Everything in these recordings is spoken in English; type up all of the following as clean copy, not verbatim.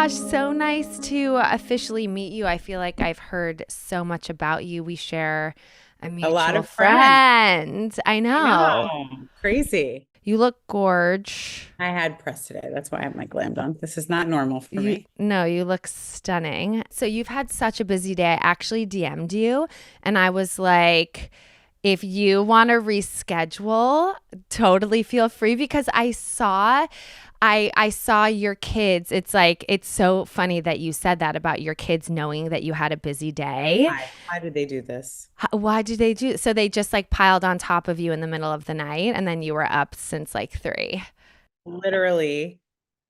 gosh, so nice to officially meet you. I feel like I've heard so much about you. We share a A lot mutual of friends. friend. I I know. know. Crazy. You look gorge. I had press today. That's why I'm like glammed on. This is not normal for You me. no, you look stunning. So you've had such a busy day. I actually DM'd you and I was like, if you want to reschedule, totally feel free because I saw your kids. It's like it's so funny that you said that about your kids knowing that you had a busy day. Why did they do this? Why did they do so they just like piled on top of you in the middle of the night and then you were up since like 3. Literally,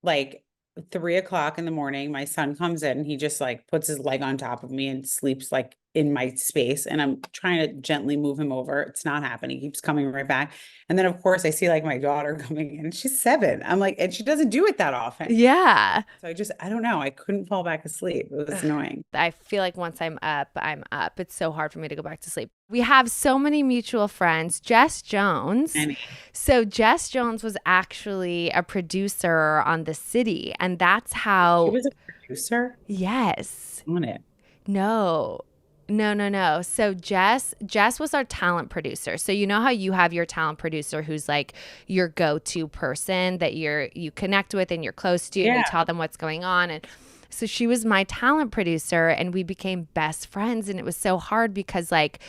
like 3 o'clock in the morning, my son comes in. He just like puts his leg on top of me and sleeps like in my space. And I'm trying to gently move him over. It's not happening. He keeps coming right back. And then, of course, I see like my daughter coming in. She's 7. I'm like, and she doesn't do it that often. Yeah. So I don't know. I couldn't fall back asleep. It was annoying. I feel like once I'm up, I'm up. It's so hard for me to go back to sleep. We have so many mutual friends. Jess Jones. And So Jess Jones was actually a producer on The City, and that's she how. was a producer Yes. on it. No. No, no, no. So Jess was our talent producer. So you know how you have your talent producer who's like your go-to person that you connect with and you're close to and you Yeah. tell them what's going on. And so she was my talent producer and we became best friends. And it was so hard because like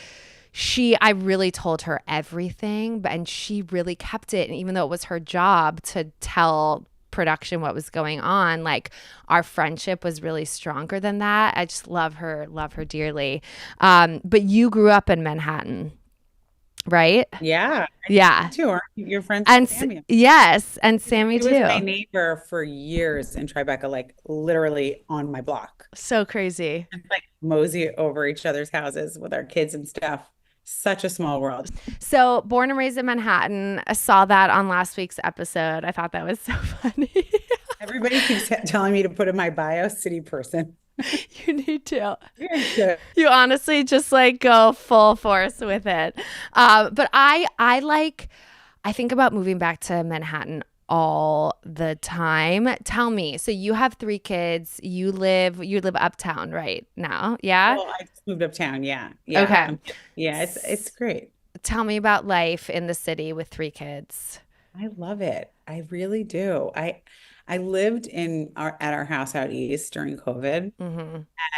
I really told her everything, and she really kept it. And even though it was her job to tell production what was going on, like our friendship was really stronger than that. I just love her dearly. But you grew up in Manhattan, right? Yeah. Yeah. Too. Aren't you? Your friends with And Sammy. yes, and Sammy He was my too. neighbor for years in Tribeca, like literally on my block. So crazy. And like mosey over each other's houses with our kids and stuff. Such a small world. So born and raised in Manhattan. I saw that on last week's episode. I thought that was so funny. Everybody keeps telling me to put in my bio city person. You need to. Yeah. You honestly just like go full force with it. But I think about moving back to Manhattan all the time. Tell me, so you have 3 kids. You live uptown right now, yeah? Well, I just moved uptown. Yeah. Yeah. Okay. Yeah, it's great. Tell me about life in the city with 3 kids. I love it. I really do. I lived at our house out east during COVID Hmm.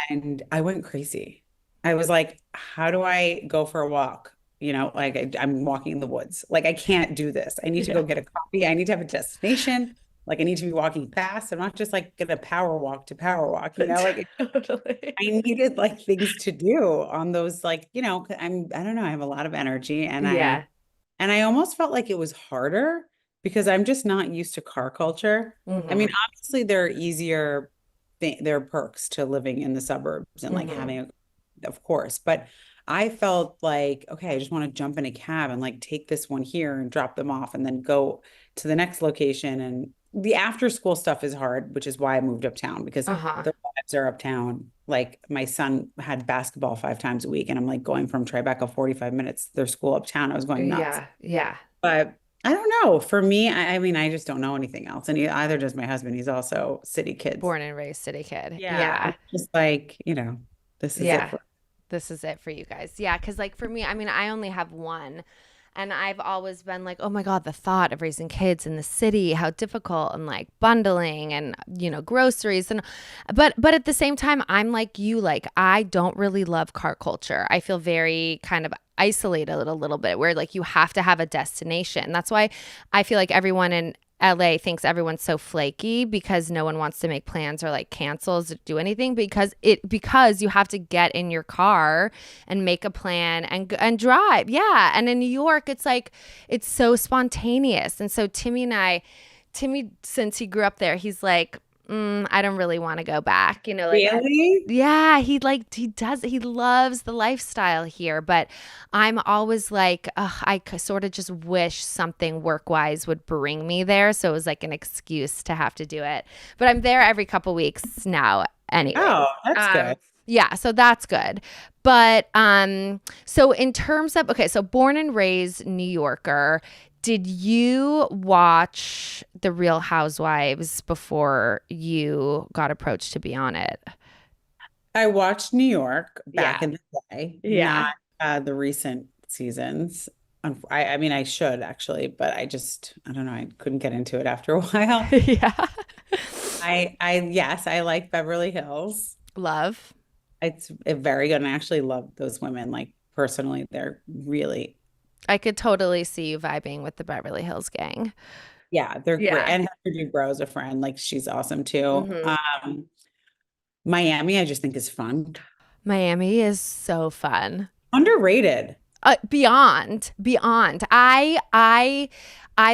and I went crazy. I was like, how do I go for a walk? Like I'm walking in the woods. Like I can't do this. I need to Yeah. go get a coffee. I need to have a destination. Like I need to be walking fast. I'm not just like gonna power walk to power walk, like Totally. I needed like things to do on those like, 'cause I don't know, I have a lot of energy Yeah. and I almost felt like it was harder because I'm just not used to car culture. I mean, Hmm. obviously there are perks to living in the suburbs and like Hmm. having of course, but I felt like, okay, I just want to jump in a cab and like take this one here and drop them off and then go to the next location. And the after school stuff is hard, which is why I moved uptown because Uh-huh. the lives are uptown. Like my son had basketball 5 times a week, and I'm like going from Tribeca 45 minutes to their school uptown. I was going nuts. Yeah. Yeah. But I don't know. For me, I mean, I just don't know anything else. And either does my husband. He's also city kids. Born and raised city kid. Yeah. Yeah. I'm just like, this is it Yeah. for This is it for you guys. Yeah, because like for me, I mean, I only have one. And I've always been like, oh my God, the thought of raising kids in the city, how difficult and like bundling and groceries and but at the same time, I'm like you, like I don't really love car culture. I feel very kind of isolated a little bit where like you have to have a destination. That's why I feel like everyone in LA thinks everyone's so flaky because no one wants to make plans or like cancels or do anything because you have to get in your car and make a plan and drive. Yeah. And in New York, it's like, it's so spontaneous. And so Timmy, since he grew up there, he's like, I don't really want to go back. really. Yeah, he loves the lifestyle here. But I'm always like, ugh, sort of just wish something work wise would bring me there. So it was like an excuse to have to do it. But I'm there every couple weeks now anyway. Oh, that's Um, good. yeah, so that's good. But so in terms of, okay, so born and raised New Yorker, did you watch the Real Housewives before you got approached to be on it? I watched New York back Yeah. in the day, not Yeah. the recent seasons. I mean, I should actually, but I don't know, I couldn't get into it after a while. Yeah. Yes, I like Beverly Hills. Love. It's very good. And I actually love those women. Like personally, they're really, I could totally see you vibing with the Beverly Hills gang. yeah, they're great. Yeah. And Heather Dubrow's a friend. Like she's awesome too. Hmm. Miami, I just think is fun. Miami is so fun. Underrated. Beyond. I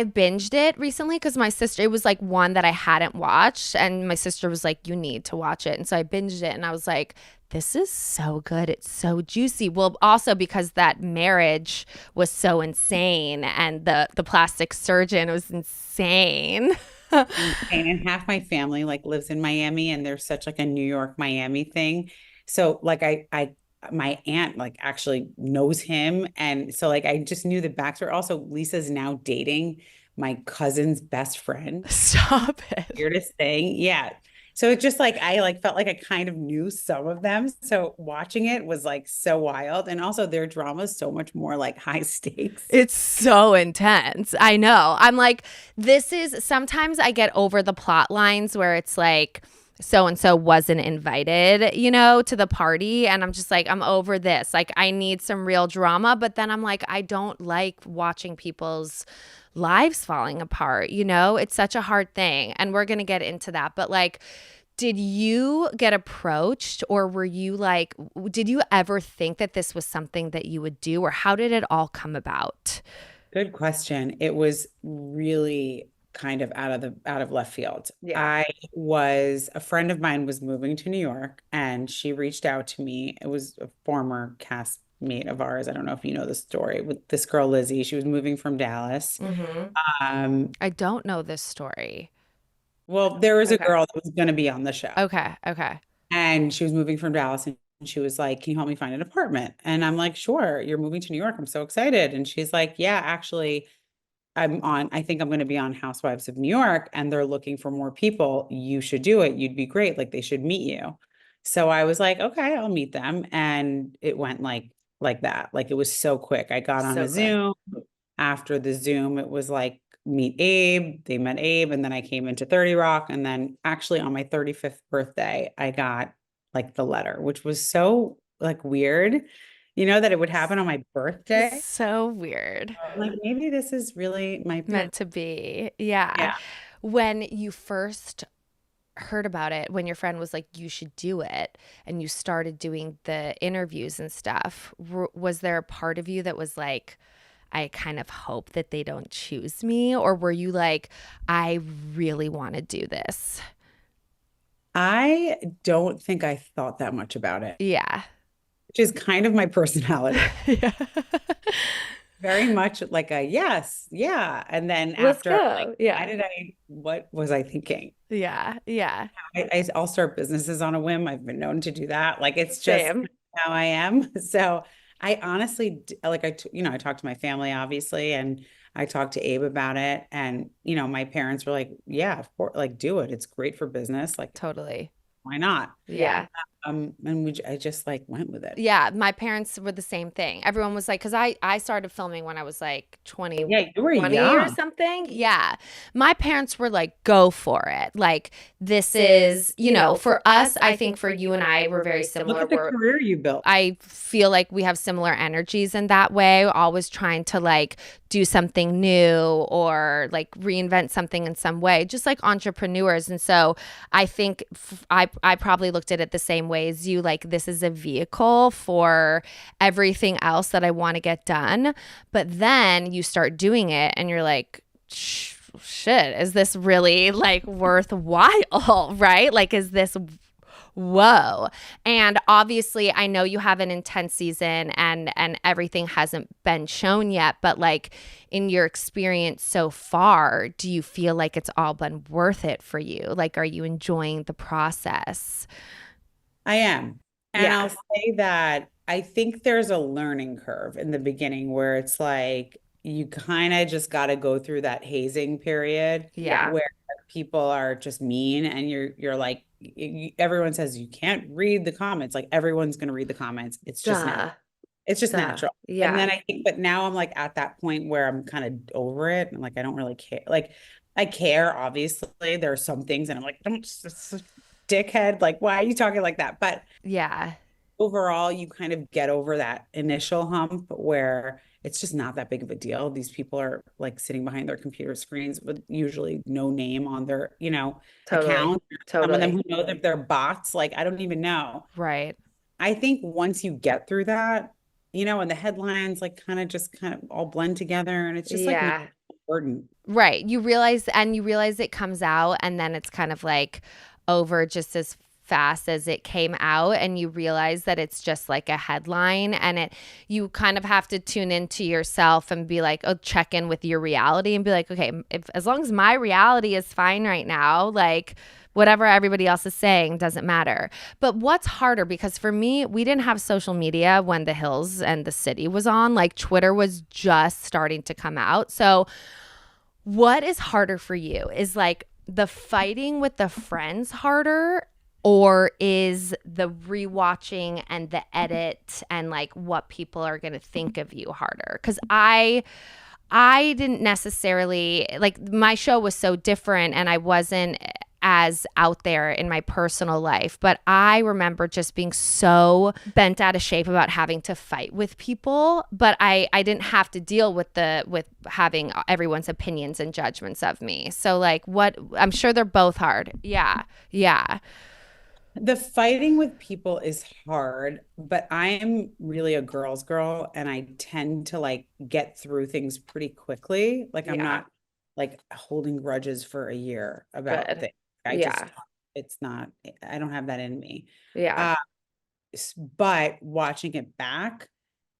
binged it recently because my sister, it was like one that I hadn't watched, and my sister was like, "You need to watch it," and so I binged it, and I was like, "This is so good. It's so juicy." Well, also because that marriage was so insane, and the plastic surgeon was insane. Insane. And half my family like lives in Miami and there's such like a New York Miami thing. So like my aunt like actually knows him. And so like I just knew the backstory. Also, Lisa's now dating my cousin's best friend. Stop it. Weirdest thing. Yeah. So it just like I like felt like I kind of knew some of them. So watching it was like so wild. And also their drama is so much more like high stakes. It's so intense. I know. I'm like, this is sometimes I get over the plot lines where it's like, so and so wasn't invited, to the party. And I'm just like, I'm over this. Like, I need some real drama. But then I'm like, I don't like watching people's lives falling apart. It's such a hard thing. And we're going to get into that. But like, did you get approached, or were you like, did you ever think that this was something that you would do, or how did it all come about? Good question. It was really kind of out of left field. Yeah. I was a friend of mine was moving to New York and she reached out to me. It was a former castmate of ours. I don't know if you know the story with this girl Lizzie. She was moving from Dallas. Mm-hmm. Um, I don't know this story. well, there was a Okay. girl that was going to be on the show Okay. Okay. and she was moving from Dallas and she was like, "Can you help me find an apartment?" And I'm like, "Sure, you're moving to New York. I'm so excited." And she's like, "Yeah, actually, I think I'm going to be on Housewives of New York and they're looking for more people. You should do it. You'd be great. Like they should meet you." So I was like, "Okay, I'll meet them." And it went like that. Like it was so quick. I got on So a quick. Zoom. After the Zoom, it was like meet Abe. They met Abe and then I came into 30 Rock and then actually on my 35th birthday, I got like the letter, which was so like weird, that it would happen on my birthday. So weird. Like maybe this is really might be Meant to be. Yeah. yeah. When you first heard about it, when your friend was like, you should do it, and you started doing the interviews and stuff, was there a part of you that was like, I kind of hope that they don't choose me? Or were you like, I really want to do this? I don't think I thought that much about it, Yeah. which is kind of my personality. Yeah. Very much like a yes, yeah. And then Let's after, like, go. Yeah. what was I thinking? Yeah. Yeah. I'll start businesses on a whim. I've been known to do that. Like, it's just Same. how I am. So I honestly, like, I talked to my family, obviously, and I talked to Abe about it. And, my parents were like, yeah, of course, like, do it. It's great for business. Like, Totally. why not? Yeah. And I just like went with it. Yeah, my parents were the same thing. Everyone was like, because I started filming when I was like Yeah, you were 20 or young. something. Yeah. My parents were like, go for it. Like, this is, for us, I think for you and I, we're very Look similar. at the career you built. I feel like we have similar energies in that way, always trying to like do something new or like reinvent something in some way, just like entrepreneurs. And so I think I probably looked at it the same way as you, like this is a vehicle for everything else that I want to get done. But then you start doing it and you're like, shit, is this really like worthwhile, right? Like, is this whoa. And obviously I know you have an intense season and everything hasn't been shown yet, but like in your experience so far, do you feel like it's all been worth it for you? Like, are you enjoying the process? I am. And Yeah. I'll say that I think there's a learning curve in the beginning where it's like you kind of just got to go through that hazing period Yeah. where people are just mean and you're like everyone says you can't read the comments. Like everyone's going to read the comments. It's just natural. Duh. It's just Duh. natural. And Yeah. then I think, but now I'm like at that point where I'm kind of over it. And like, I don't really care. Like, I care, obviously. There are some things, and I'm like, don't, dickhead. Like, why are you talking like that? But Yeah. overall, you kind of get over that initial hump where it's just not that big of a deal. These people are like sitting behind their computer screens with usually no name on their, Totally. account. Some of them Totally. who know that they're bots, like, I don't even know. Right. I think once you get through that, and the headlines like kind of all blend together and it's just like not Yeah. important. Right. You realize it comes out and then it's kind of like over just as fast as it came out, and you realize that it's just like a headline, and you kind of have to tune into yourself and be like, oh, check in with your reality and be like, okay, if as long as my reality is fine right now, like whatever everybody else is saying doesn't matter. But what's harder, because for me, we didn't have social media when The Hills and The City was on. Like Twitter was just starting to come out. So what is harder for you? Is like the fighting with the friends harder, or is the rewatching and the edit and like what people are going to think of you harder? Cuz I didn't necessarily like, my show was so different and I wasn't as out there in my personal life, but I remember just being so bent out of shape about having to fight with people, but I didn't have to deal with having everyone's opinions and judgments of me. So like, what, I'm sure they're both hard. Yeah. Yeah. The fighting with people is hard, but I am really a girl's girl and I tend to like get through things pretty quickly. Like I'm Yeah. not like holding grudges for a year about Good. things. I just Yeah. it's not I don't have that in me. Yeah. Uh but watching it back,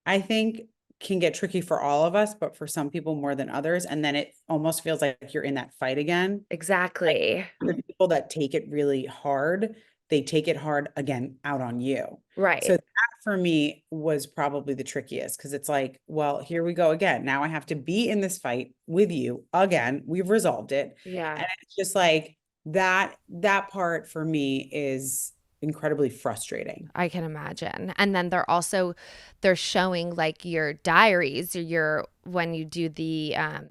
I think can get tricky for all of us, but for some people more than others. And then it almost feels like you're in that fight again. Like Exactly. the people that take it really hard, they take it hard again out on you. So Right. that for me was probably the trickiest because it's like, well, here we go again. Now I have to be in this fight with you again. We've resolved it. Yeah. And it's just like that part for me is incredibly frustrating. I can imagine. And then they're showing like your diaries or your when you do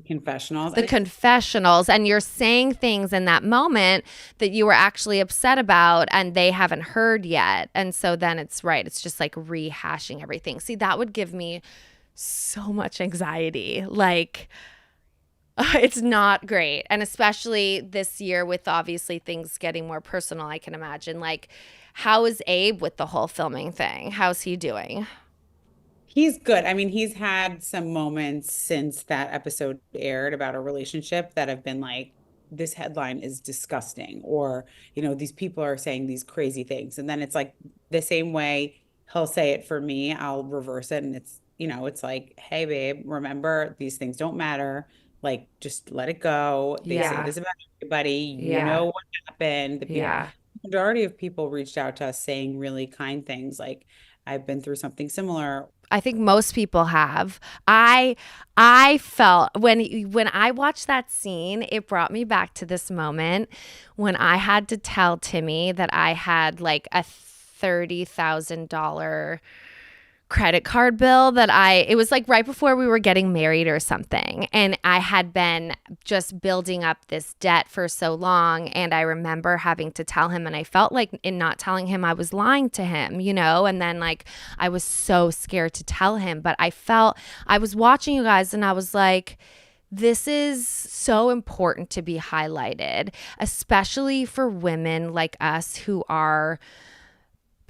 Confessionals. the And confessionals, and you're saying things in that moment that you were actually upset about and they haven't heard yet. And so then it's right. It's just like rehashing everything. See, that would give me so much anxiety. Like it's not great. And especially this year with obviously things getting more personal, I can imagine. Like, how is Abe with the whole filming thing? How's he doing? he's good. I mean, he's had some moments since that episode aired about a relationship that have been like, this headline is disgusting, or, these people are saying these crazy things. And then it's like the same way he'll say it for me, I'll reverse it. And it's like, hey, babe, remember these things don't matter. Like, just let it go. They say Yeah. this about everybody. You Yeah. know what happened. Yeah. Majority of people reached out to us saying really kind things like, I've been through something similar. I think most people have. I felt when I watched that scene, it brought me back to this moment when I had to tell Timmy that I had like a $30,000 credit card bill that it was like right before we were getting married or something. And I had been just building up this debt for so long. And I remember having to tell him, and I felt like in not telling him, I was lying to him, And then like I was so scared to tell him. But I was watching you guys and I was like, this is so important to be highlighted, especially for women like us who are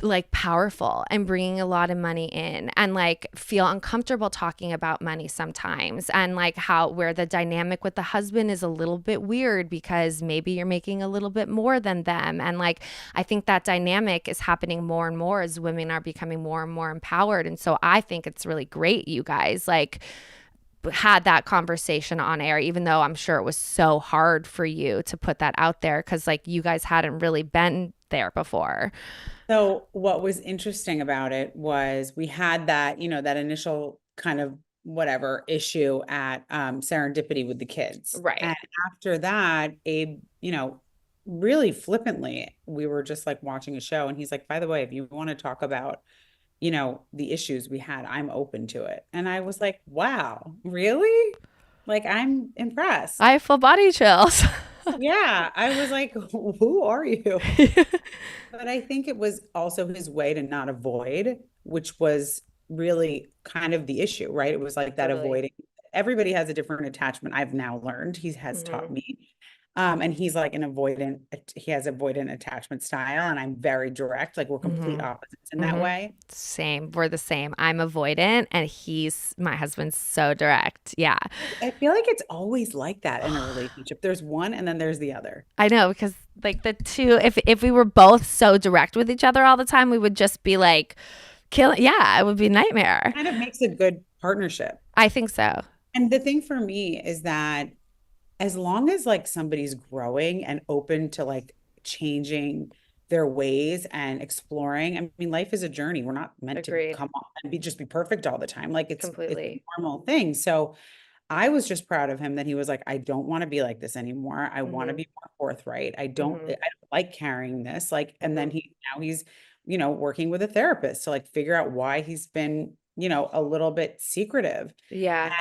like powerful and bringing a lot of money in and like feel uncomfortable talking about money sometimes, and like where the dynamic with the husband is a little bit weird because maybe you're making a little bit more than them. And like I think that dynamic is happening more and more as women are becoming more and more empowered. And so I think it's really great you guys like had that conversation on air, even though I'm sure it was so hard for you to put that out there because like you guys hadn't really been there before. So what was interesting about it was we had that, that initial kind of whatever issue at Serendipity with the kids. Right. And after that, Abe, really flippantly, we were just like watching a show and he's like, by the way, if you want to talk about, the issues we had, I'm open to it. And I was like, wow, really? Like, I'm impressed. I have full body chills. Yeah, I was like, who are you? But I think it was also his way to not avoid, which was really kind of the issue, right? It was like that Totally. avoiding. Everybody has a different attachment. I've now learned he has taught Hmm. me. And he's like an avoidant, he has avoidant attachment style, and I'm very direct. Like we're complete Hmm. opposites in that Hmm. way. Same. We're the same. I'm avoidant and my husband's so direct. Yeah. I feel like it's always like that in a relationship. There's one and then there's the other. I know because like the two, if we were both so direct with each other all the time, we would just be like killing. Yeah, it would be a nightmare. Kind of makes a good partnership. I think so. And the thing for me is that as long as like somebody's growing and open to like changing their ways and exploring, I mean, life is a journey. We're not meant to Agreed. come on and just be perfect all the time. Like it's a Completely. normal thing. So I was just proud of him that he was like, I don't want to be like this anymore. I want to Hmm. be more forthright. I Hmm. don't like carrying this. Like, and then Hmm. he's working with a therapist to like figure out why he's been, a little bit secretive. Yeah,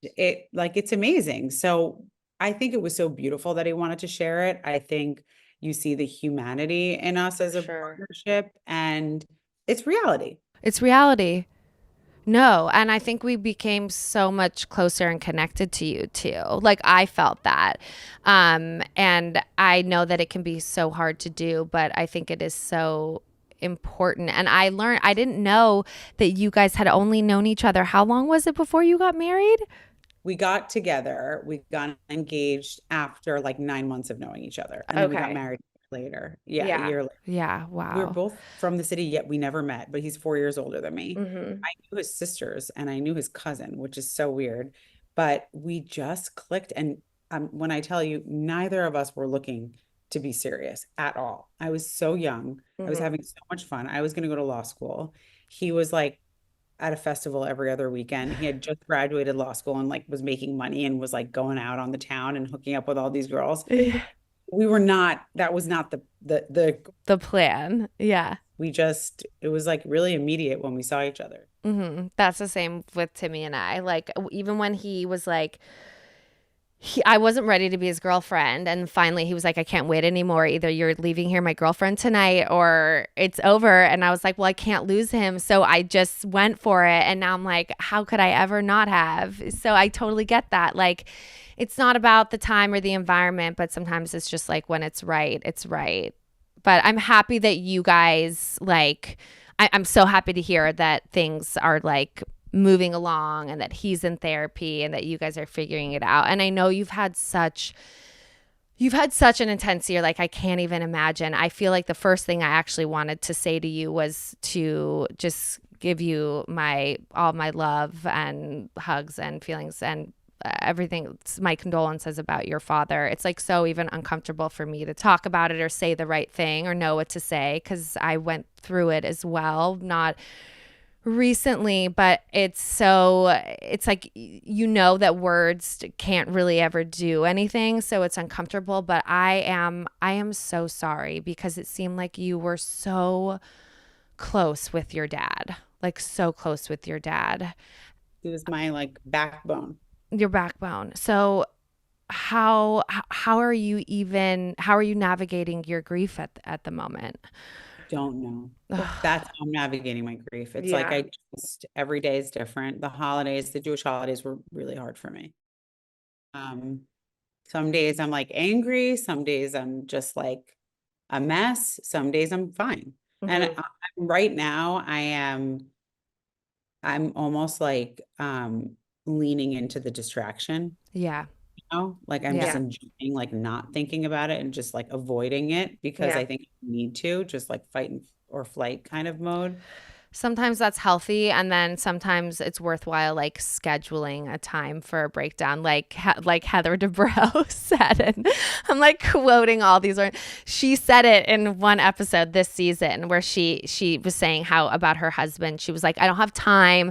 And it's amazing. So I think it was so beautiful that he wanted to share it. I think you see the humanity in us for as a sure. partnership, and it's reality. It's reality. No, and I think we became so much closer and connected to you too. Like I felt that. And I know that it can be so hard to do, but I think it is so important. And I didn't know that you guys had only known each other. How long was it before you got married? We got together, we got engaged after like 9 months of knowing each other, and then we got Okay. married later. Yeah, a Yeah. year later. Yeah. We were Wow. both from the city, yet we never met, but he's 4 years older than me. Hmm. I knew his sisters and I knew his cousin, which is so weird, but we just clicked. And when I tell you, neither of us were looking to be serious at all. I was so young. I was Hmm. having so much fun. I was going to go to law school. He was like at a festival every other weekend. He had just graduated law school and like was making money and was like going out on the town and hooking up with all these girls. We were not, that was not the The plan. Yeah. it was like really immediate when we saw each other. That's the same with Timmy and I. Like even when he was like I wasn't ready to be his girlfriend. And finally, he was like, I can't wait anymore. Either you're leaving here, my girlfriend, tonight, or it's over. And I was like, well, I can't lose him. So I just went for it. And now I'm like, how could I ever not have? So I totally get that. Like, it's not about the time or the environment, but sometimes it's just like when it's right, it's right. But I'm happy that you guys, like, I'm so happy to hear that things are like moving along and that he's in therapy and that you guys are figuring it out. And I know you've had such an intense year. Like I can't even imagine. I feel like the first thing I actually wanted to say to you was to just give you all my love and hugs and feelings and everything, my condolences about your father. It's like so even uncomfortable for me to talk about it or say the right thing or know what to say because I went through it as well. Not recently, but it's like that words can't really ever do anything, so it's uncomfortable. But I am so sorry because it seemed like you were so close with your dad, like so close with your dad, It was my like backbone. your backbone. So how are you navigating your grief at the moment? Don't know. That's how I'm navigating my grief. It's like Yeah. every day is different. The Jewish holidays were really hard for me. Um, some days I'm like angry, some days I'm just like a mess, some days I'm fine. And Hmm. right now I'm almost like leaning into the distraction, Yeah. like I'm just Yeah. enjoying like not thinking about it and just like avoiding it because Yeah. I think I need to just like fight or flight kind of mode. Sometimes that's healthy, and then sometimes it's worthwhile, like scheduling a time for a breakdown, like Heather Dubrow said. And I'm like quoting all these words. She said it in one episode this season where she was saying how about her husband. She was like, I don't have time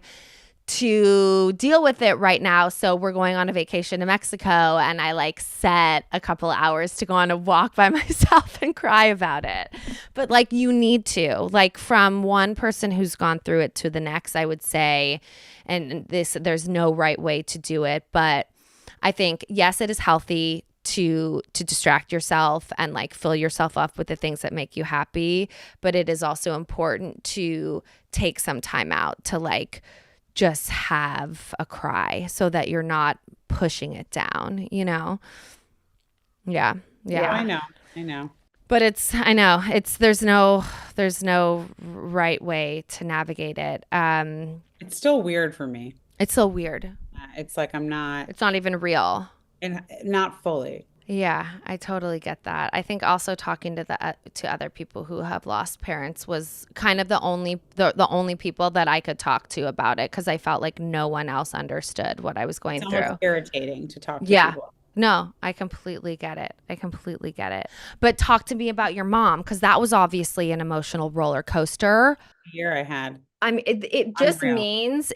to deal with it right now. So we're going on a vacation to Mexico, and I like set a couple hours to go on a walk by myself and cry about it. But like you need to, like from one person who's gone through it to the next, I would say, and there's no right way to do it, but I think yes, it is healthy to distract yourself and like fill yourself up with the things that make you happy, but it is also important to take some time out to like just have a cry so that you're not pushing it down, you know? Yeah. Yeah, I Yeah. know. I know. But I know there's no right way to navigate it. It's still weird for me. It's so weird. It's like I'm not, It's not even real. and not fully. Yeah, I totally get that. I think also talking to to other people who have lost parents was kind of the only people that I could talk to about it because I felt like no one else understood what I was It's going almost through. irritating to talk to Yeah. people. No, I completely get it. I completely get it. But talk to me about your mom because that was obviously an emotional roller coaster. Year I had. I mean, Unreal.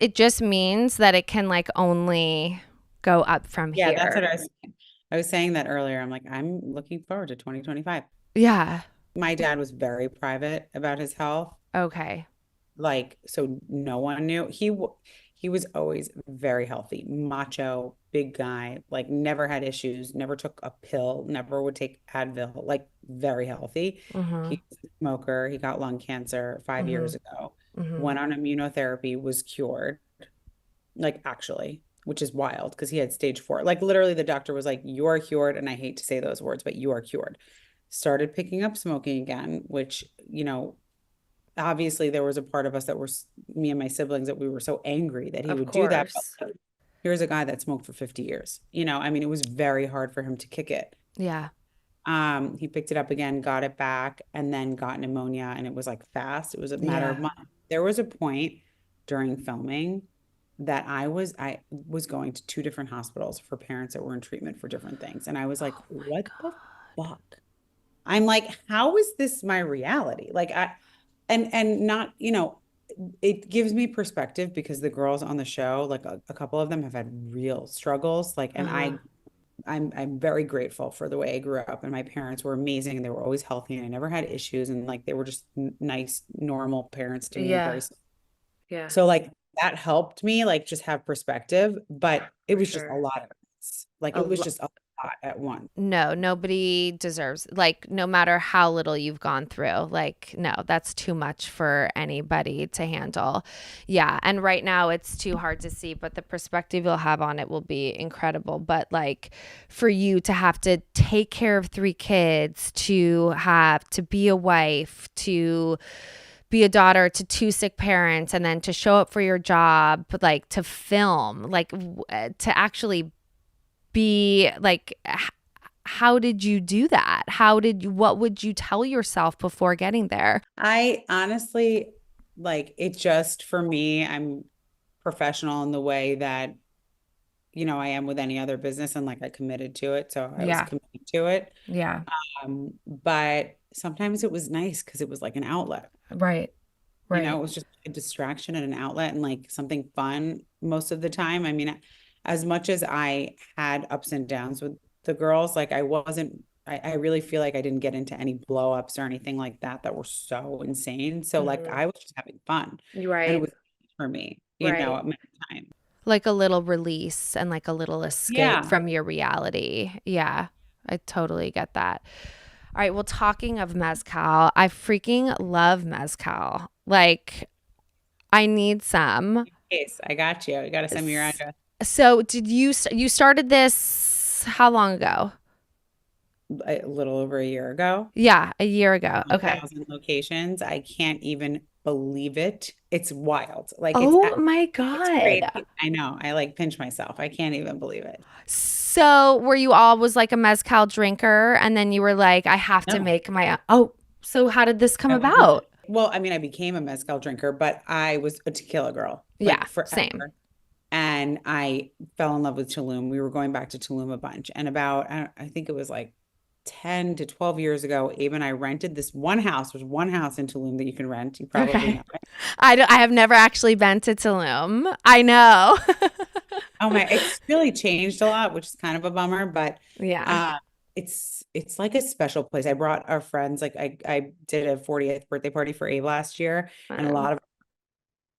it just means that it can like only go up from Yeah, that's what here. I was saying that earlier. I'm like, I'm looking forward to 2025. Yeah. My dad was very private about his health. Okay. Like, so no one knew. He was always very healthy, macho, big guy, like never had issues, never took a pill, never would take Advil, like very healthy. Mhm. He was a smoker. He got lung cancer 5 years Mhm. ago, Mhm. went on immunotherapy, was cured, like actually, which is wild because he had stage 4. Like literally the doctor was like, you are cured. And I hate to say those words, but you are cured. Started picking up smoking again, which, obviously there was a part of us that were me and my siblings that we were so angry that he Of would do that. course. But here's a guy that smoked for 50 years. I mean, it was very hard for him to kick it. Yeah. He picked it up again, got it back, and then got pneumonia, and it was like fast. It was a matter of Yeah. months. There was a point during filming that I was going to 2 different hospitals for parents that were in treatment for different things. And I was like, Oh my what the God. fuck? I'm like, how is this my reality? Like and not, it gives me perspective because the girls on the show, like a couple of them have had real struggles. Like, and Uh-huh. I'm very grateful for the way I grew up, and my parents were amazing and they were always healthy and I never had issues, and like they were just nice, normal parents to me, Yeah. very Yeah. so like that helped me like just have perspective, but it For was just a sure. lot of things. Like A it was lot. just a lot at once. No, nobody deserves, like, no matter how little you've gone through, like, no, that's too much for anybody to handle. Yeah. And right now it's too hard to see, but the perspective you'll have on it will be incredible. But, like, for you to have to take care of 3 kids, to have to be a wife, to be a daughter to 2 sick parents, and then to show up for your job, like to film, like to actually be like, how did you do that? What would you tell yourself before getting there? I honestly, like it just for me, I'm professional in the way that, I am with any other business, and like I committed to it. So I was Yeah. committed to it. Yeah. But sometimes it was nice because it was like an outlet. Right. It Right. was just a distraction and an outlet and like something fun most of the time. I mean, as much as I had ups and downs with the girls, like I really feel like I didn't get into any blow ups or anything like that were so insane. So like Hmm. I was just having fun, and it Right. was for me, Right. at many times. Like a little release and like a little escape Yeah. from your reality. Yeah. I totally get that. All right. Well, talking of Mezcal, I freaking love Mezcal. Like, I need some. Case, I got you. You got to send me your S- address. So, did you started this how long ago? A little over a year ago. Yeah, a year ago. Okay. 1,000 locations. I can't even believe it. It's wild. Like Oh my it's crazy. God. I know. I like pinch myself. I can't even believe it. So, were you always like a Mezcal drinker and then you were like, I have to No, make my own? Oh, so how did this come I was not. about? Well, I mean, I became a mezcal drinker, but I was a tequila girl Yeah, like same. forever. And I fell in love with Tulum. We were going back to Tulum a bunch. And about, I think it was like 10 to 12 years ago, Abe and I rented this one house. There's one house in Tulum that you can rent. You probably Okay. know it. I have never actually been to Tulum. I know. Oh my, it's really changed a lot, which is kind of a bummer, but Yeah. uh it's like a special place. I brought our friends, like I did a 40th birthday party for Abe last year, and a Fun. lot of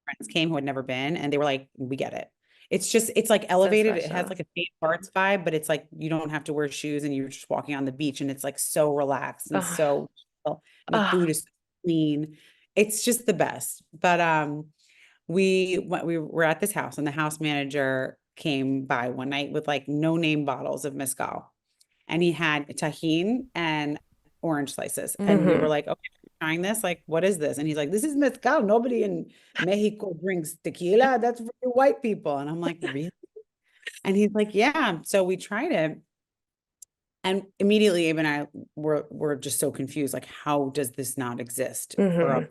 friends came who had never been, and they were like, we get it. It's like So elevated. It has special. like a St. Bart's vibe, but it's like you don't have to wear shoes and you're just walking on the beach and it's like so relaxed and Ugh. so chill, and the Ugh. food is clean. It's just the best. But we were at this house and the house manager came by one night with like no name bottles of mezcal, and he had tahine and orange slices. And we were Hmm. like, okay, we're trying this. Like, what is this? And he's like, this is mezcal. Nobody in Mexico drinks tequila. That's for the white people. And I'm like, really? And he's like, yeah. So we tried it. And immediately Abe and I were just so confused. Like, how does this not exist for Hmm.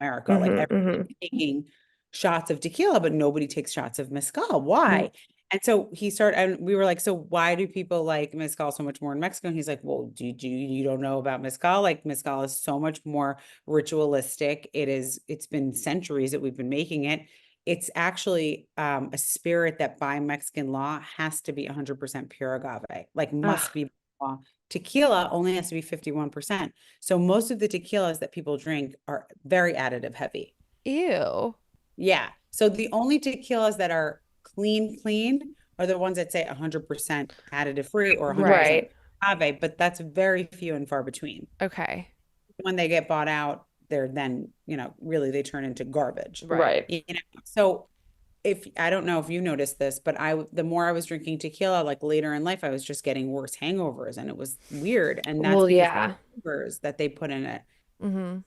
America? Like Hmm. Hmm. everybody's taking shots of tequila, but nobody takes shots of mezcal. Why? And so he started, and we were like, so why do people like mezcal so much more in Mexico? And he's like, well, you don't know about mezcal? Like mezcal is so much more ritualistic. It's been centuries that we've been making it. It's actually a spirit that by Mexican law has to be 100% pure agave, like must Ugh. be law. Tequila only has to be 51%. So most of the tequilas that people drink are very additive heavy. Ew. Yeah. So the only tequilas that are clean are the ones that say 100% additive free or 100% Right. agave, but that's very few and far between. Okay. When they get bought out, they're then, really they turn into garbage. Right. So if I don't know if you noticed this, but the more I was drinking tequila, like later in life, I was just getting worse hangovers, and it was weird. And that's Well, because yeah. the flavors that they put in it Hmm.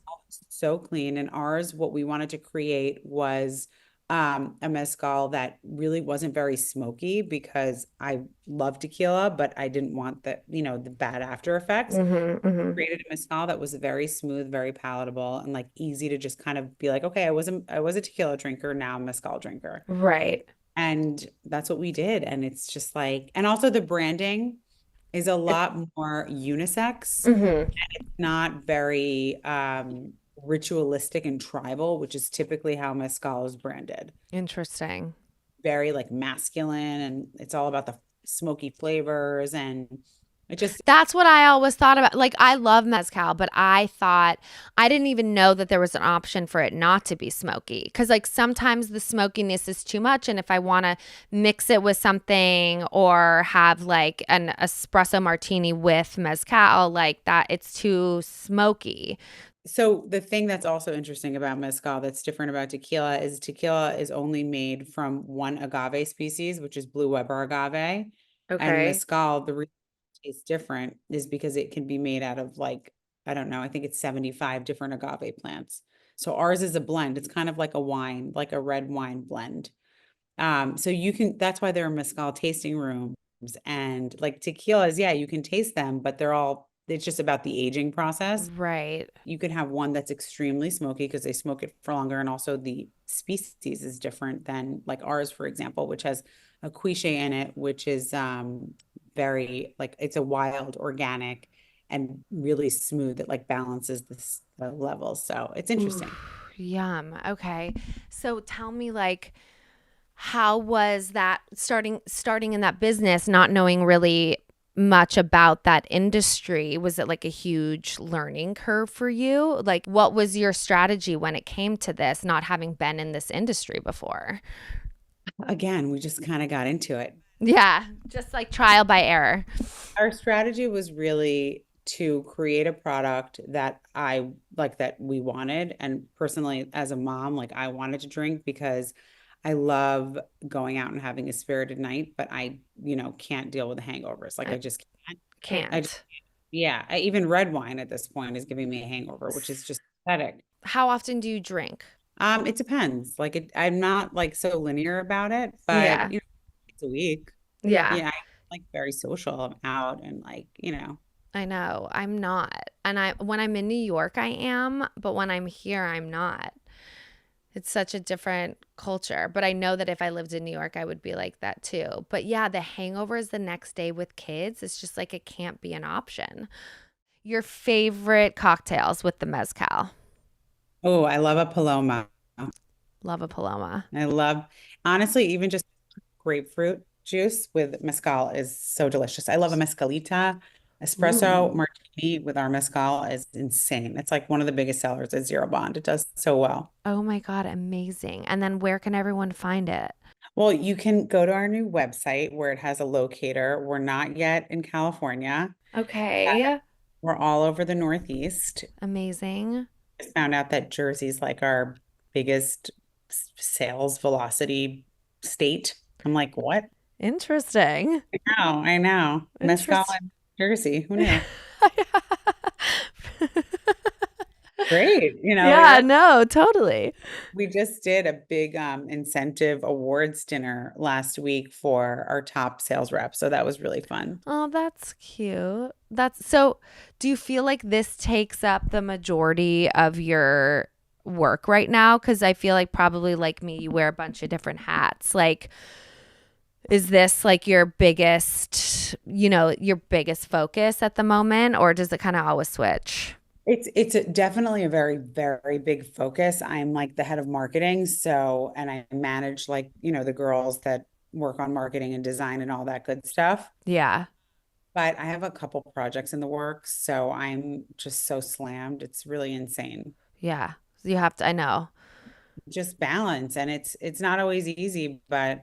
so clean. And ours, what we wanted to create was a mezcal that really wasn't very smoky, because I love tequila, but I didn't want the bad after effects. Hmm. Hmm. Created a mezcal that was very smooth, very palatable, and like easy to just kind of be like, okay, I was a tequila drinker, now I'm a mezcal drinker. Right. And that's what we did. And it's just like, and also the branding is a It, lot more unisex, hmm. not very ritualistic and tribal, which is typically how mezcal is branded. Interesting. Very like masculine, and it's all about the smoky flavors, and it just That's what I always thought about. Like, I love Mezcal, but I thought I didn't even know that there was an option for it not to be smoky. Cause, like, sometimes the smokiness is too much. And if I want to mix it with something or have like an espresso martini with Mezcal, like that, it's too smoky. so the thing that's also interesting about mezcal that's different about tequila is only made from one agave species, which is blue Weber agave. And Okay. mezcal, the reason it tastes different is because it can be made out of like, I don't know, I think it's 75 different agave plants. So ours is a blend. It's kind of like a wine, like a red wine blend. So that's why there are mezcal tasting rooms, and like tequilas, yeah, you can taste them, but it's just about the aging process. Right. You can have one that's extremely smoky because they smoke it for longer. And also the species is different than like ours, for example, which has a quiche in it, which is very like it's a wild organic and really smooth. It like balances the levels. So it's Ooh, interesting. yum. Okay. So tell me, like, how was that starting in that business, not knowing really much about that industry? Was it like a huge learning curve for you? Like, what was your strategy when it came to this, not having been in this industry before? Again, we just kind of got into it. Yeah, just like trial by error. Our strategy was really to create a product that I like, that we wanted. And personally, as a mom, like I wanted to drink because I love going out and having a spirited night, but I can't deal with the hangovers. Like I I just can't. I just, can't. yeah, even red wine at this point is giving me a hangover, which is just pathetic. How often do you drink? It depends. Like I'm not like so linear about it, but Yeah. it's a week. Yeah. Yeah, I'm like very social. I'm out and like. I know. I'm not. And I when I'm in New York I am, but when I'm here I'm not. It's such a different culture. But I know that if I lived in New York, I would be like that too. But yeah, the hangovers the next day with kids, it's just like it can't be an option. Your favorite cocktails with the Mezcal. Oh, I love a Paloma. Love a Paloma. I love, honestly, even just grapefruit juice with mezcal is so delicious. I love a mezcalita. Espresso Ooh. martini with our mezcal is insane. It's like one of the biggest sellers at Zero Bond. It does so well. Oh my God, amazing. And then where can everyone find it? Well, you can go to our new website where it has a locator. We're not yet in California. Okay. We're all over the Northeast. Amazing. Just found out that Jersey's like our biggest sales velocity state. I'm like, what? Interesting. I know. Mezcal Interesting. in Jersey. Who knew? Great. Yeah, no, totally. We just did a big incentive awards dinner last week for our top sales reps. So that was really fun. Oh, that's cute. That's so, do you feel like this takes up the majority of your work right now? Because I feel like probably like me, you wear a bunch of different hats. Like, is this like your biggest, your biggest focus at the moment, or does it kind of always switch? Definitely a very, very big focus. I'm like the head of marketing. So, and I manage like, the girls that work on marketing and design and all that good stuff. Yeah. But I have a couple projects in the works, so I'm just so slammed. It's really insane. Yeah. You have to, I know. Just balance, and it's not always easy, but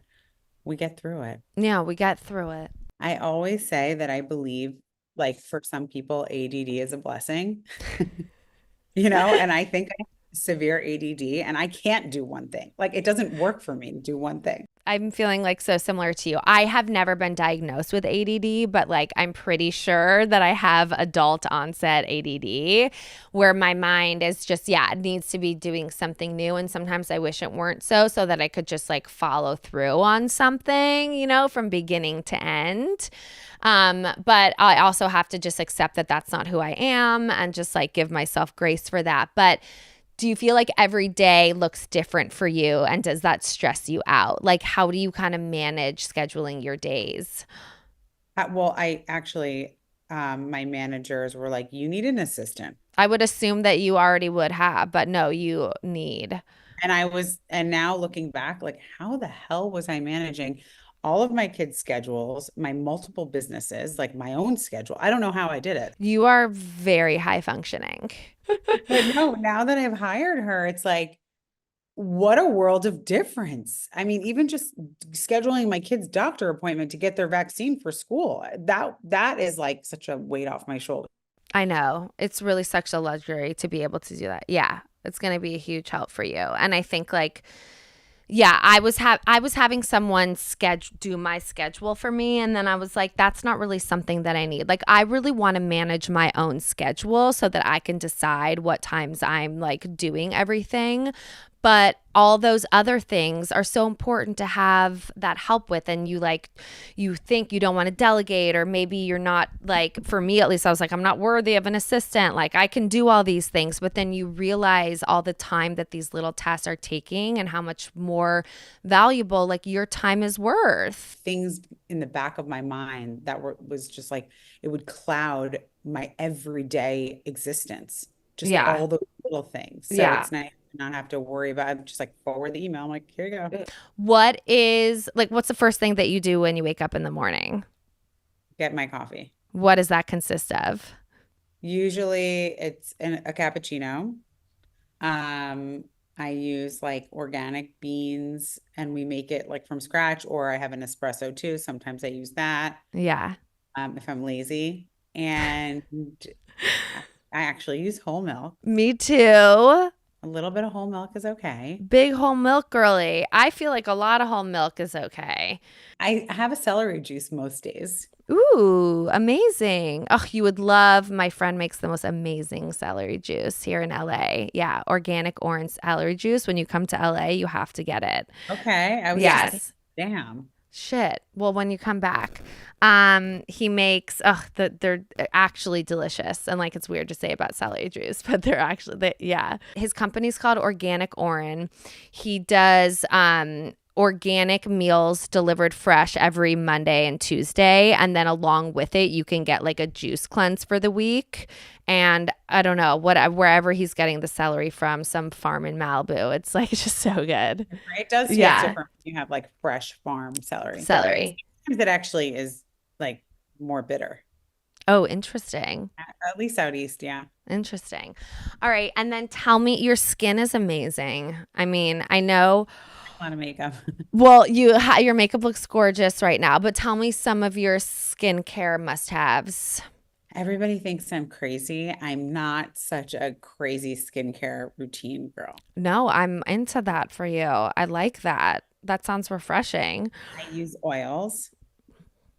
we get through it. Yeah, we get through it. I always say that I believe like for some people ADD is a blessing. And I think I have severe ADD and I can't do one thing. Like it doesn't work for me to do one thing. I'm feeling like so similar to you. I have never been diagnosed with ADD, but like I'm pretty sure that I have adult onset ADD where my mind is just, yeah, it needs to be doing something new. And sometimes I wish it weren't so that I could just like follow through on something, from beginning to end. But I also have to just accept that that's not who I am and just like give myself grace for that. But do you feel like every day looks different for you? And does that stress you out? Like, how do you kind of manage scheduling your days? Well, I actually, my managers were like, you need an assistant. I would assume that you already would have, but no, you need. And now looking back, like, how the hell was I managing all of my kids' schedules, my multiple businesses, like my own schedule? I don't know how I did it. You are very high functioning. But no, now that I've hired her, it's like, what a world of difference. I mean, even just scheduling my kid's doctor appointment to get their vaccine for school, that is like such a weight off my shoulder. I know. It's really such a luxury to be able to do that. Yeah. It's going to be a huge help for you. And I think like yeah, I was having someone do my schedule for me, and then I was like, that's not really something that I need. Like, I really want to manage my own schedule so that I can decide what times I'm like doing everything. But all those other things are so important to have that help with, and you think you don't want to delegate, or maybe you're not like, for me at least, I was like, I'm not worthy of an assistant, like I can do all these things, but then you realize all the time that these little tasks are taking and how much more valuable like your time is worth. Things in the back of my mind was just like it would cloud my everyday existence, just Yeah. all those little things. So Yeah. it's nice to not have to worry about. I'm just like forward the email. I'm like, here you go. What's the first thing that you do when you wake up in the morning? Get my coffee. What does that consist of? Usually it's a cappuccino. Um, I use like organic beans and we make it like from scratch, or I have an espresso too. Sometimes I use that Yeah. if I'm lazy. And I actually use whole milk. Me too. A little bit of whole milk is okay. Big whole milk girly. I feel like a lot of whole milk is okay. I have a celery juice most days. Ooh, amazing. Oh, you would love, my friend makes the most amazing celery juice here in LA. Yeah, organic orange celery juice. When you come to LA, you have to get it. Okay. Oh, yeah. Yes. Damn. Shit. Well, when you come back, he makes they're actually delicious, and like it's weird to say about celery juice, but they're actually yeah. His company's called Organic Orin. He does organic meals delivered fresh every Monday and Tuesday, and then along with it, you can get like a juice cleanse for the week. And I don't know wherever he's getting the celery from, some farm in Malibu. It's like just so good. It does taste Yeah, different when you have like fresh farm celery. celery. Sometimes it actually is like more bitter. Oh, interesting. At least out east, yeah. Interesting. All right. And then tell me, your skin is amazing. I mean, I know, A lot of makeup. well, your makeup looks gorgeous right now, but tell me some of your skincare must-haves. Everybody thinks I'm crazy. I'm not such a crazy skincare routine girl. No, I'm into that for you. I like that. That sounds refreshing. I use oils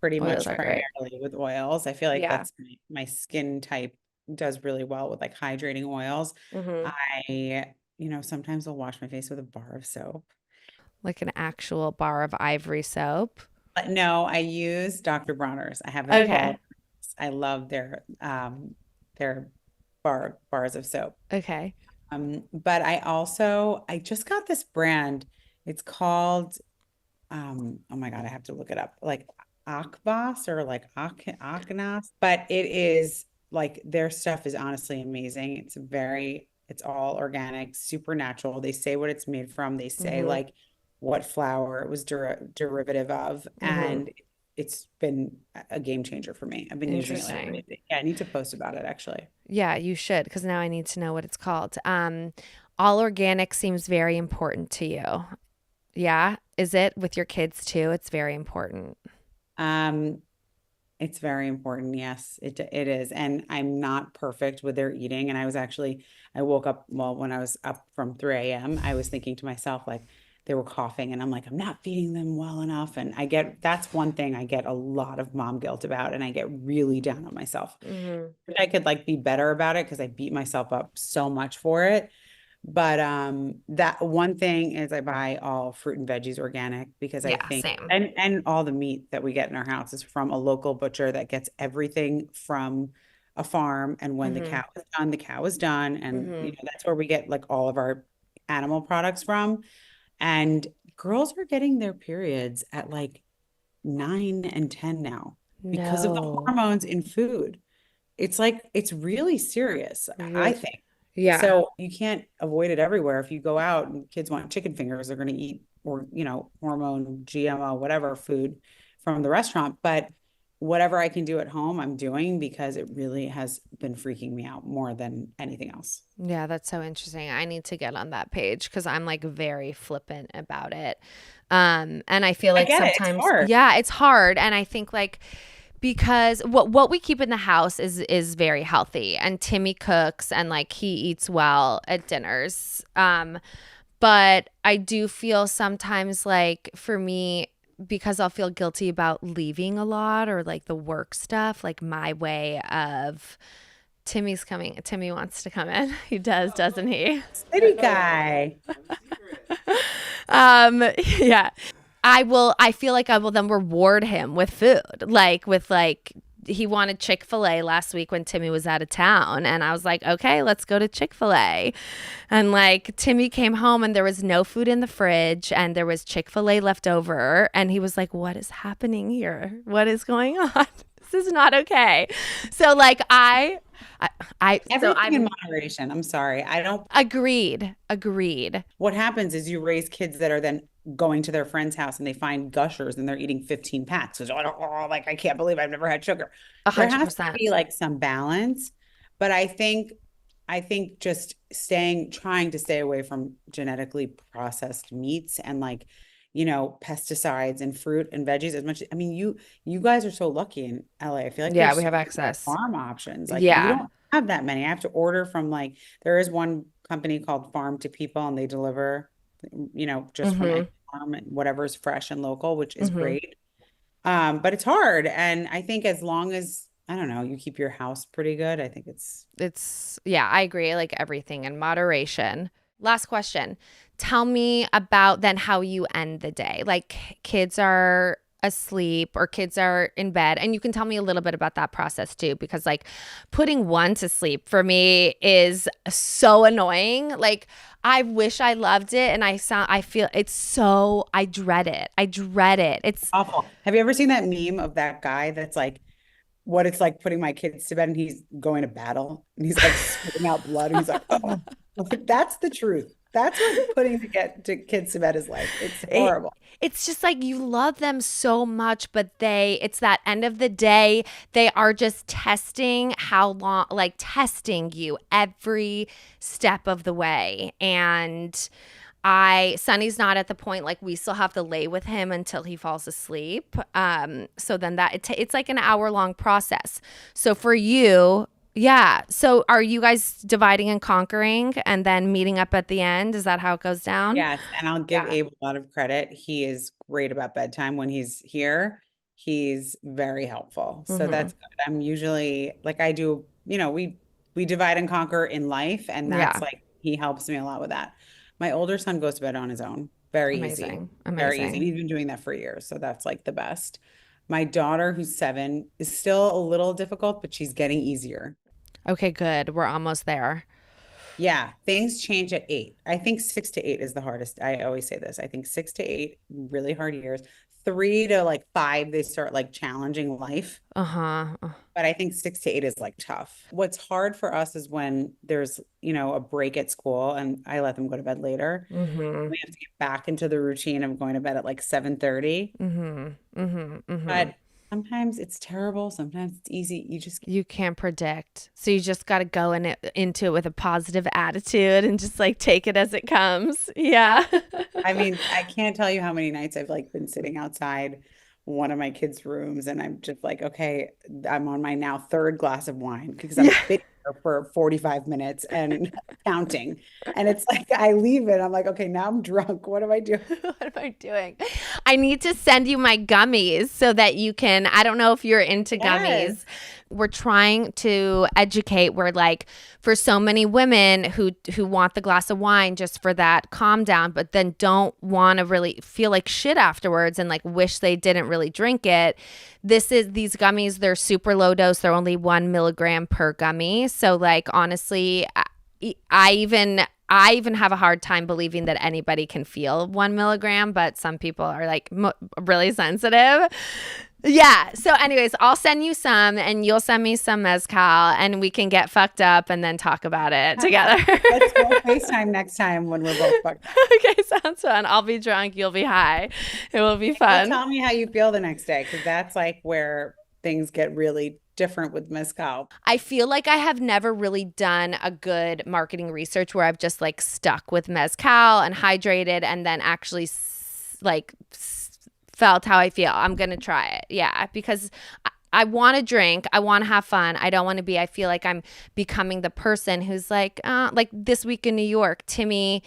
pretty Oils much are great. primarily with oils. I feel like Yeah. that's my skin type does really well with like hydrating oils. Hmm. Sometimes I'll wash my face with a bar of soap. Like an actual bar of ivory soap. But no, I use Dr. Bronner's. I have it at all. Okay. I love their bars of soap. Okay. But I just got this brand. It's called oh my God, I have to look it up. Like Akvas or like Aknas, but it is like their stuff is honestly amazing. It's all organic, super natural. They say what it's made from. They say Hmm. like what flour it was derivative of, Hmm. and it's been a game changer for me. I've been using it like Interesting. crazy. Yeah, I need to post about it actually. Yeah, you should, because now I need to know what it's called. All organic seems very important to you. Yeah. Is it with your kids too? It's very important. Um, It's very important. Yes, it is. And I'm not perfect with their eating. And I woke up, well, when I was up from 3 a.m., I was thinking to myself, like, they were coughing, and I'm like, I'm not feeding them well enough. And that's one thing I get a lot of mom guilt about. And I get really down on myself. Hmm. I could like be better about it because I beat myself up so much for it. But that one thing is I buy all fruit and veggies organic because I Yeah, think same. and all the meat that we get in our house is from a local butcher that gets everything from a farm. And when Hmm. the cow is done. And Hmm. that's where we get like all of our animal products from. And girls are getting their periods at like 9 and 10 now because of the No. hormones in food. It's like it's really serious, I Real. think. Yeah. So you can't avoid it everywhere. If you go out and kids want chicken fingers, they're going to eat or hormone, GMO, whatever food from the restaurant. But whatever I can do at home, I'm doing because it really has been freaking me out more than anything else. Yeah, that's so interesting. I need to get on that page because I'm like very flippant about it. And I feel I like get it. It's sometimes, hard. yeah, it's hard. And I think like because what we keep in the house is very healthy, and Timmy cooks and like he eats well at dinners. But I do feel sometimes like for me, because I'll feel guilty about leaving a lot or like the work stuff, like my way of Timmy's coming. Timmy wants to come in. He does, doesn't he? City guy. Yeah. I feel like I will then reward him with food. Like with like he wanted Chick-fil-A last week when Timmy was out of town, and I was like, "Okay, let's go to Chick-fil-A." And like Timmy came home and there was no food in the fridge and there was Chick-fil-A left over, and he was like, "What is happening here? What is going on? This is not okay." So like so Everything in I'm moderation. I'm sorry. I don't agreed. What happens is you raise kids that are then going to their friend's house and they find gushers and they're eating 15 packs. So, like, I can't believe I've never had sugar. A There hundred has to percent. be like some balance, but I think just trying to stay away from genetically processed meats and like, pesticides and fruit and veggies as much. I mean, you guys are so lucky in LA. I feel like Yeah, there's we so have many access. farm options. Like we Yeah. don't have that many. I have to order from like there is one company called Farm to People and they deliver, just from any Mm-hmm. farm and whatever's fresh and local, which is Mm-hmm. great. But it's hard. And I think as long as, I don't know, you keep your house pretty good, I think it's Yeah, I agree. Like everything in moderation. Last question. Tell me about then how you end the day. Like kids are asleep or kids are in bed, and you can tell me a little bit about that process too, because like putting one to sleep for me is so annoying. Like I wish I loved it, and I feel it's so, I dread it. I dread it. It's Awful. Have you ever seen that meme of that guy that's like, what it's like putting my kids to bed and he's going to battle and he's like spitting out blood and he's like, oh, like, that's the truth. That's what putting to kids to bed is like. It's it, horrible. it's just like you love them so much, but it's that end of the day, they are just testing how long, like testing you every step of the way. And Sonny's not at the point, like we still have to lay with him until he falls asleep. So then it's like an hour-long process. So for you, yeah. So are you guys dividing and conquering and then meeting up at the end? Is that how it goes down? Yes, and I'll give Abe a lot of credit. He is great about bedtime when he's here. He's very helpful. So Mm-hmm. that's good. I'm usually like I do, we divide and conquer in life, and that's Yeah. like he helps me a lot with that. My older son goes to bed on his own. Very easy. Amazing. Very easy. Amazing. He's been doing that for years. So that's like the best. My daughter, who's 7, is still a little difficult, but she's getting easier. Okay, good. We're almost there. Yeah, things change at 8. I think 6 to 8 is the hardest. I always say this. I think 6 to 8, really hard years. 3 to 5, they start like challenging life. Uh-huh. But I think 6 to 8 is like tough. What's hard for us is when there's, a break at school and I let them go to bed later. Mm-hmm. We have to get back into the routine of going to bed at like 7:30. Mm-hmm. Mm-hmm. Mm-hmm. But sometimes it's terrible. Sometimes it's easy. You just You can't predict. So you just got to go into it with a positive attitude and just like take it as it comes. Yeah. I mean, I can't tell you how many nights I've like been sitting outside one of my kids' rooms and I'm just like, okay, I'm on my now third glass of wine because I'm Yeah. sitting here for 45 minutes and counting. And it's like I leave it. I'm like, okay, now I'm drunk. What am I doing? What am I doing? I need to send you my gummies so that you can. I don't know if you're into Yes. gummies. We're trying to educate. We're like, for so many women who want the glass of wine just for that calm down, but then don't want to really feel like shit afterwards and like wish they didn't really drink it. These gummies, they're super low dose. They're only 1 milligram per gummy. So like honestly, I even have a hard time believing that anybody can feel 1 milligram, but some people are like really sensitive. Yeah. So, anyways, I'll send you some and you'll send me some Mezcal and we can get fucked up and then talk about it together. Let's go FaceTime next time when we're both fucked up. Okay. Sounds fun. I'll be drunk. You'll be high. It will be Well, fun. tell me how you feel the next day because that's like where things get really different with Mezcal. I feel like I have never really done a good marketing research where I've just like stuck with Mezcal and hydrated and then actually felt how I feel. I'm going to try it. Yeah. Because I want to drink. I want to have fun. I don't want to be, I feel like I'm becoming the person who's like this week in New York, Timmy,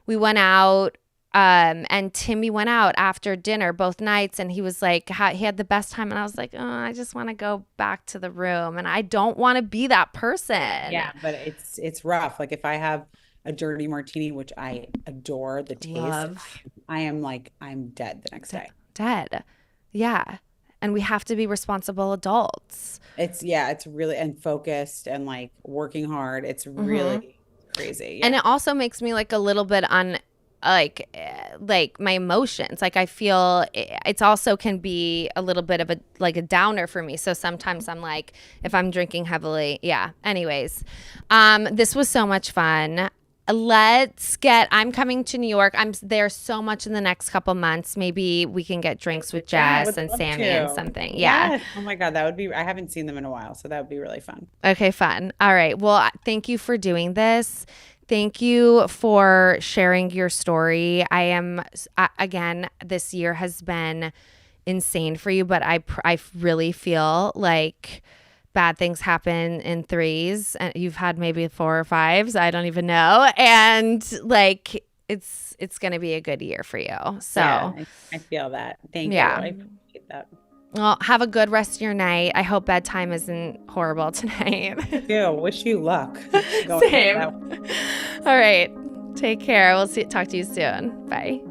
we went out. And Timmy went out after dinner both nights and he was like, he had the best time. And I was like, oh, I just want to go back to the room. And I don't want to be that person. Yeah, but it's rough. Like if I have a dirty martini, which I adore the taste, Love. I am like, I'm dead the next day. Dead. Yeah. And we have to be responsible adults. It's really and focused and like working hard. It's Mm-hmm. really crazy. And Yeah. it also makes me like a little bit like my emotions. Like I feel it's also can be a little bit of a downer for me. So sometimes I'm like, if I'm drinking heavily, yeah. Anyways, this was so much fun. I'm coming to New York. I'm there so much in the next couple months. Maybe we can get drinks with Yeah, I Jess would and love Sammy and to. something. Yeah. Yes. Oh my God, that would be, I haven't seen them in a while, so that would be really fun. Okay, fun. All right. Well, thank you for doing this. Thank you for sharing your story. Again, this year has been insane for you, but I really feel like bad things happen in threes and you've had maybe four or fives. I don't even know. And like, it's going to be a good year for you. So Yeah, I feel that. Thank you. yeah. I appreciate that. Well, have a good rest of your night. I hope bedtime isn't horrible tonight. Yeah, wish you luck. Same. All right. Take care. Talk to you soon. Bye.